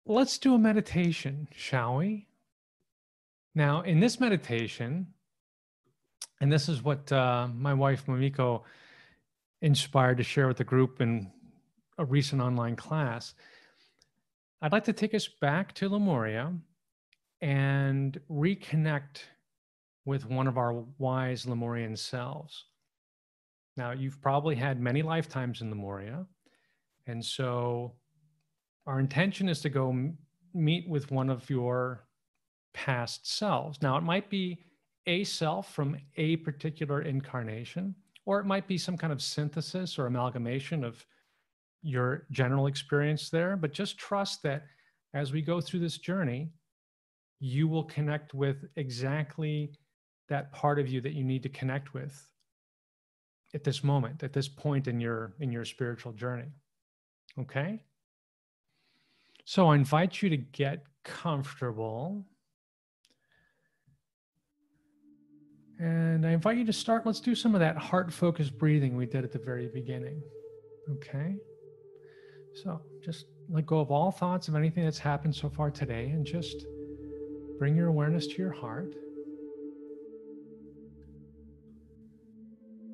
let's do a meditation, shall we? Now, in this meditation, and this is what my wife, Mamiko, inspired to share with the group in a recent online class, I'd like to take us back to Lemuria and reconnect with one of our wise Lemurian selves. Now, you've probably had many lifetimes in Lemuria, and so our intention is to go meet with one of your past selves. Now, it might be a self from a particular incarnation, or it might be some kind of synthesis or amalgamation of your general experience there. But just trust that as we go through this journey, you will connect with exactly that part of you that you need to connect with at this moment, at this point in your spiritual journey. Okay? So I invite you to get comfortable. And I invite you to start. Let's do some of that heart-focused breathing we did at the very beginning. Okay? So just let go of all thoughts of anything that's happened so far today and just bring your awareness to your heart.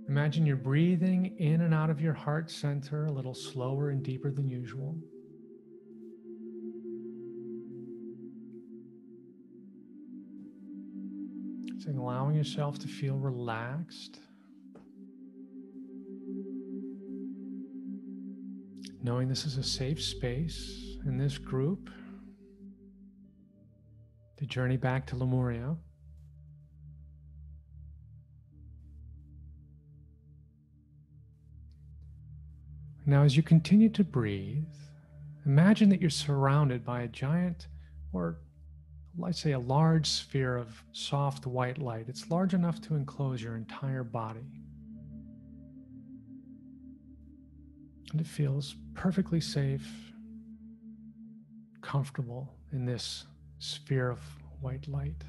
Imagine you're breathing in and out of your heart center a little slower and deeper than usual. So allowing yourself to feel relaxed. Knowing this is a safe space in this group to journey back to Lemuria. Now, as you continue to breathe, imagine that you're surrounded by a giant, or let's say a large sphere of soft white light. It's large enough to enclose your entire body. And it feels perfectly safe, comfortable in this sphere of white light.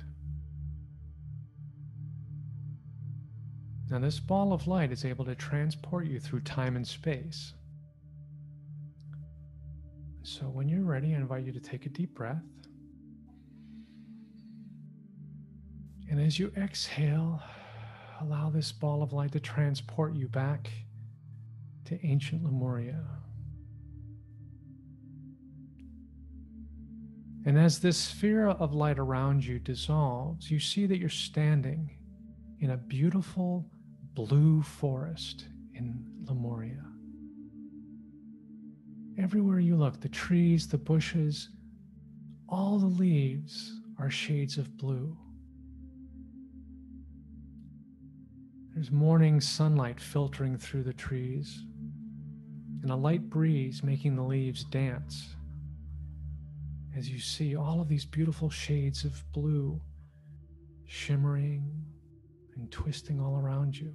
Now, this ball of light is able to transport you through time and space. So when you're ready, I invite you to take a deep breath. And as you exhale, allow this ball of light to transport you back to ancient Lemuria. And as this sphere of light around you dissolves, you see that you're standing in a beautiful blue forest in Lemuria. Everywhere you look, the trees, the bushes, all the leaves are shades of blue. There's morning sunlight filtering through the trees and a light breeze making the leaves dance as you see all of these beautiful shades of blue shimmering and twisting all around you.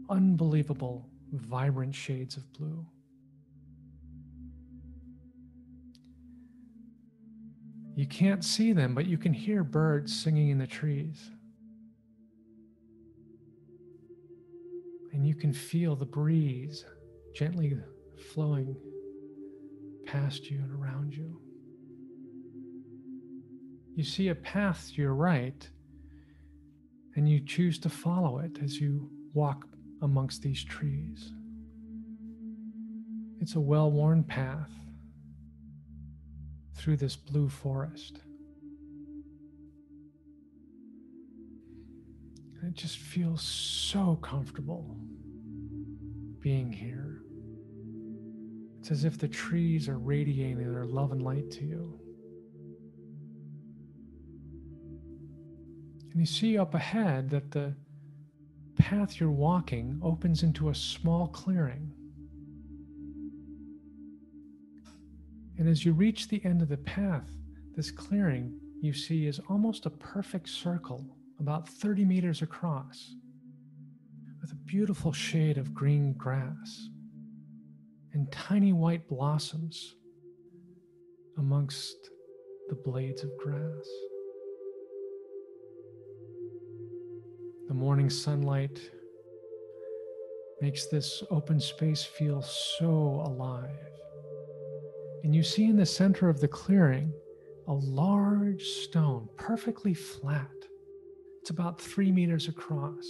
Unbelievable, vibrant shades of blue. You can't see them, but you can hear birds singing in the trees. And you can feel the breeze gently flowing past you and around you. You see a path to your right, and you choose to follow it as you walk amongst these trees. It's a well-worn path through this blue forest. And it just feels so comfortable being here. It's as if the trees are radiating their love and light to you. And you see up ahead that the path you're walking opens into a small clearing. And as you reach the end of the path, this clearing you see is almost a perfect circle, about 30 meters across, with a beautiful shade of green grass and tiny white blossoms amongst the blades of grass. The morning sunlight makes this open space feel so alive. And you see in the center of the clearing a large stone, perfectly flat. It's about 3 meters across.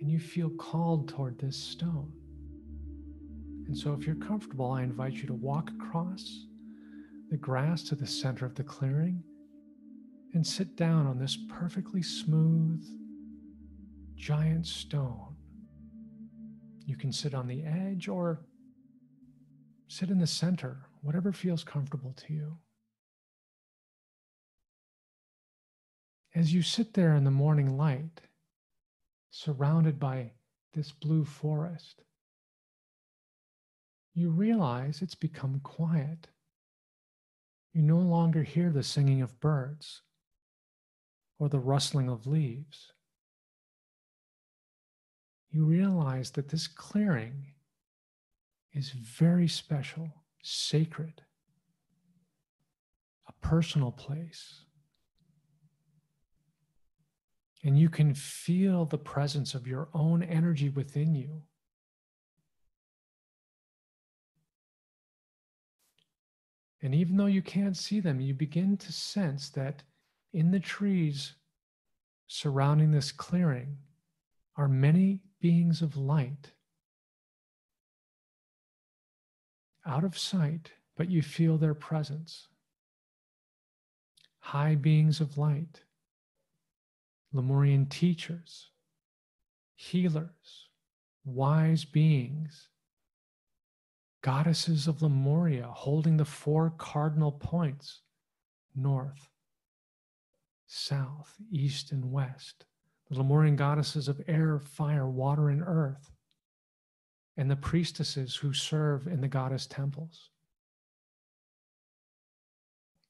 And you feel called toward this stone. And so if you're comfortable, I invite you to walk across the grass to the center of the clearing and sit down on this perfectly smooth, giant stone. You can sit on the edge or sit in the center, whatever feels comfortable to you. As you sit there in the morning light, surrounded by this blue forest, you realize it's become quiet. You no longer hear the singing of birds or the rustling of leaves. You realize that this clearing is very special, sacred, a personal place. And you can feel the presence of your own energy within you. And even though you can't see them, you begin to sense that in the trees surrounding this clearing are many beings of light. Out of sight, but you feel their presence. High beings of light, Lemurian teachers, healers, wise beings, goddesses of Lemuria holding the 4 cardinal points, north, south, east, and west, the Lemurian goddesses of air, fire, water, and earth, and the priestesses who serve in the goddess temples.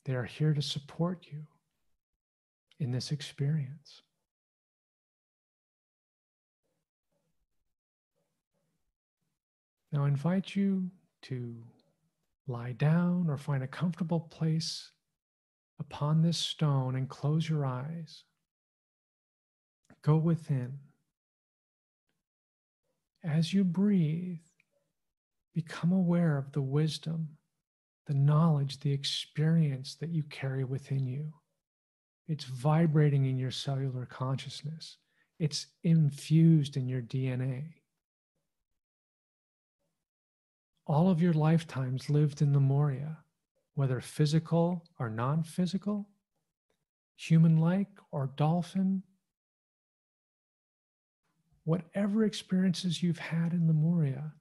They are here to support you in this experience. Now I invite you to lie down or find a comfortable place upon this stone and close your eyes. Go within. As you breathe, become aware of the wisdom, the knowledge, the experience that you carry within you. It's vibrating in your cellular consciousness. It's infused in your DNA. All of your lifetimes lived in Lemuria, whether physical or non-physical, human-like or dolphin, whatever experiences you've had in Lemuria,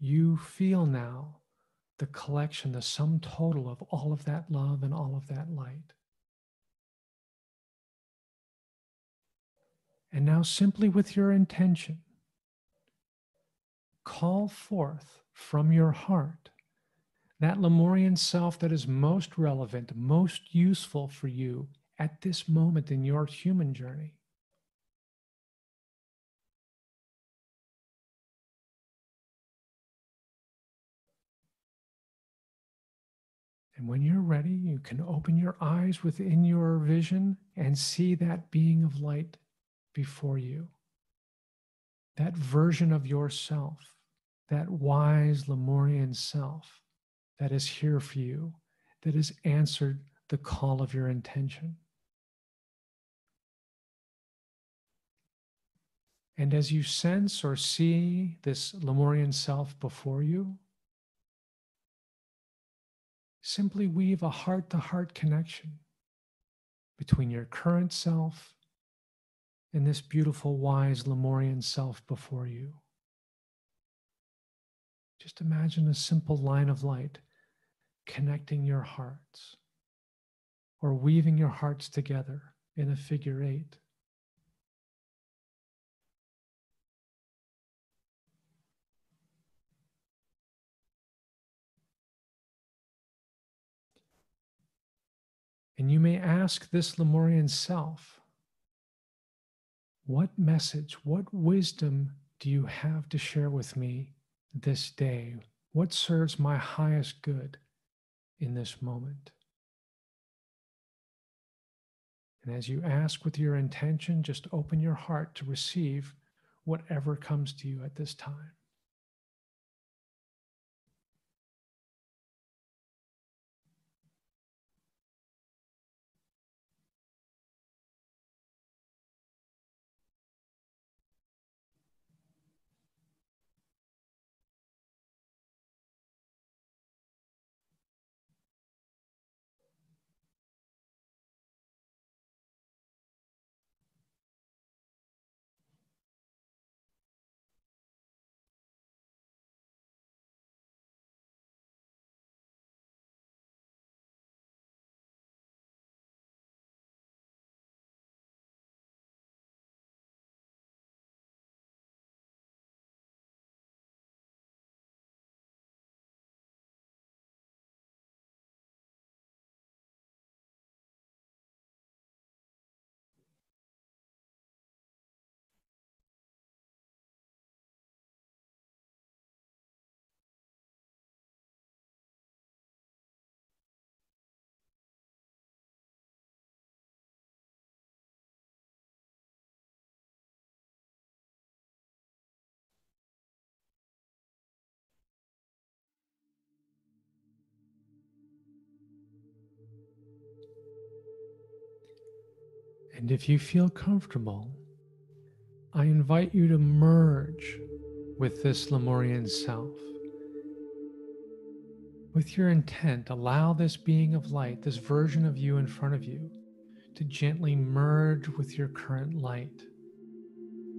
you feel now the collection, the sum total of all of that love and all of that light. And now simply with your intention, call forth from your heart that Lemurian self that is most relevant, most useful for you at this moment in your human journey. And when you're ready, you can open your eyes within your vision and see that being of light before you. That version of yourself, that wise Lemurian self that is here for you, that has answered the call of your intention. And as you sense or see this Lemurian self before you, simply weave a heart-to-heart connection between your current self and this beautiful, wise Lemurian self before you. Just imagine a simple line of light connecting your hearts or weaving your hearts together in a figure 8. And you may ask this Lemurian self, what message, what wisdom do you have to share with me this day? What serves my highest good in this moment? And as you ask with your intention, just open your heart to receive whatever comes to you at this time. And if you feel comfortable, I invite you to merge with this Lemurian self. With your intent, allow this being of light, this version of you in front of you, to gently merge with your current light,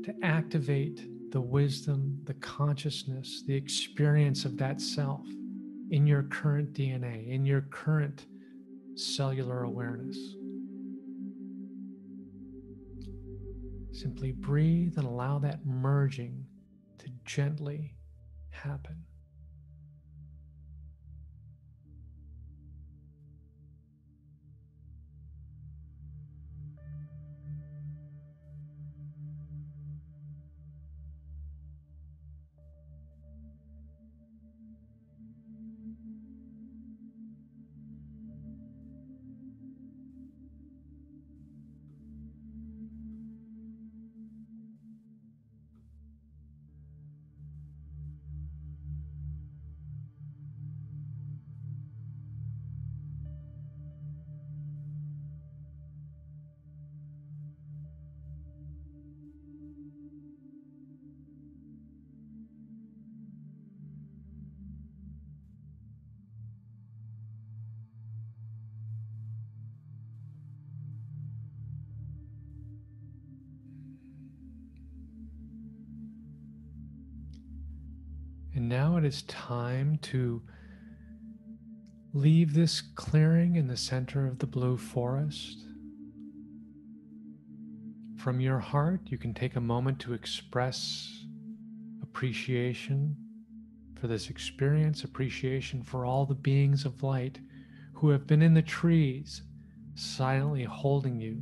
to activate the wisdom, the consciousness, the experience of that self in your current DNA, in your current cellular awareness. Simply breathe and allow that merging to gently happen. And now it is time to leave this clearing in the center of the blue forest. From your heart, you can take a moment to express appreciation for this experience, appreciation for all the beings of light who have been in the trees, silently holding you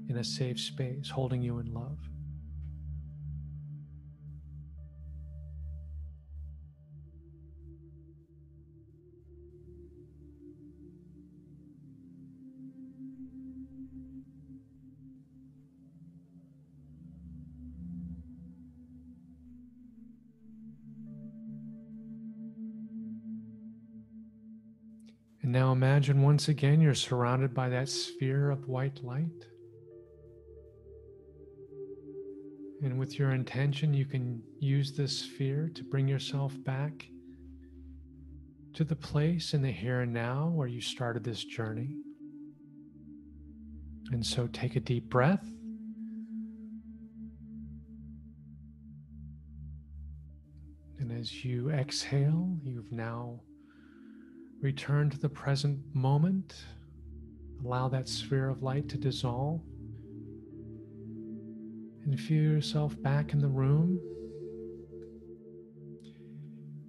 in a safe space, holding you in love. And now imagine once again you're surrounded by that sphere of white light. And with your intention, you can use this sphere to bring yourself back to the place in the here and now where you started this journey. And so take a deep breath. And as you exhale, you've now returned to the present moment. Allow that sphere of light to dissolve. And feel yourself back in the room,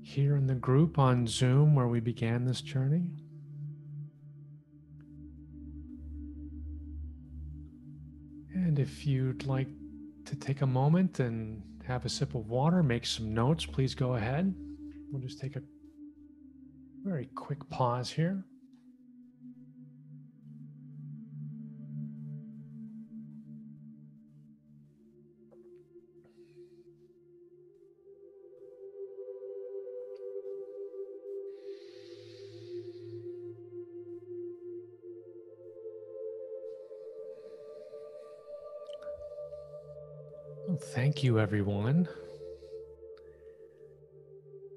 here in the group on Zoom where we began this journey. And if you'd like to take a moment and have a sip of water, make some notes, please go ahead. We'll just take a very quick pause here. Well, thank you, everyone.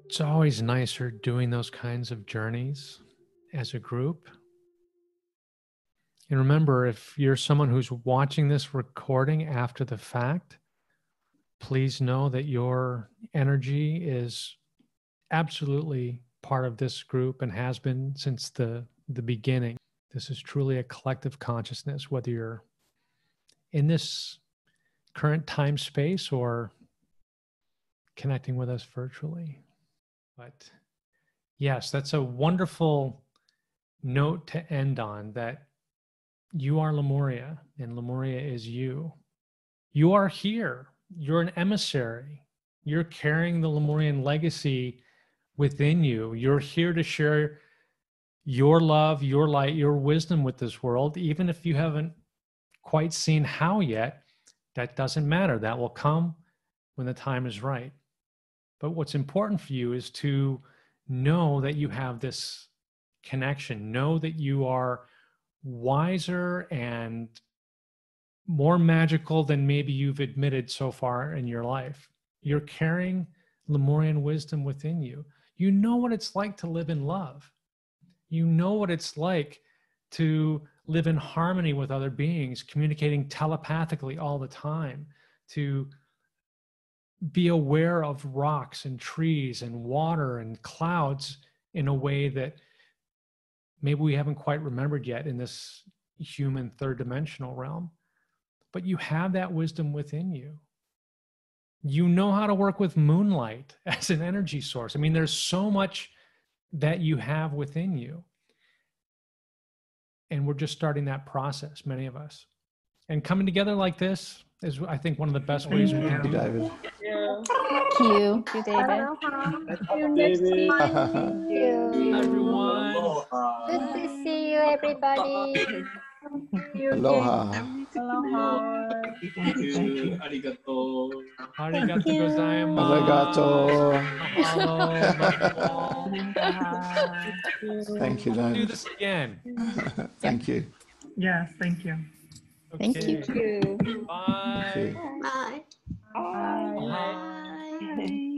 It's always nicer doing those kinds of journeys as a group. And remember, if you're someone who's watching this recording after the fact, please know that your energy is absolutely part of this group and has been since the beginning. This is truly a collective consciousness, whether you're in this current time space or connecting with us virtually. But yes, that's a wonderful note to end on, that you are Lemuria and Lemuria is you. You are here. You're an emissary. You're carrying the Lemurian legacy within you. You're here to share your love, your light, your wisdom with this world, even if you haven't quite seen how yet. That doesn't matter. That will come when the time is right. But what's important for you is to know that you have this connection. Know that you are wiser and more magical than maybe you've admitted so far in your life. You're carrying Lemurian wisdom within you. You know what it's like to live in love. You know what it's like to live in harmony with other beings, communicating telepathically all the time, to be aware of rocks and trees and water and clouds in a way that maybe we haven't quite remembered yet in this human third dimensional realm. But you have that wisdom within you. You know how to work with moonlight as an energy source. I mean, there's so much that you have within you. And we're just starting that process, many of us. And coming together like this is, I think, one of the best ways we can do it. David. Yeah. Thank you, David. Thank you. Everyone. Good to see you, everybody. Aloha. Aloha. Thank you. Arigato. Arigato gozaimasu. Arigato. Mahalo. Thank you, Do David. this again. Thank you. Yes, thank you. Thank Okay. you. Bye. Thank you. Bye. Bye. Bye. Bye.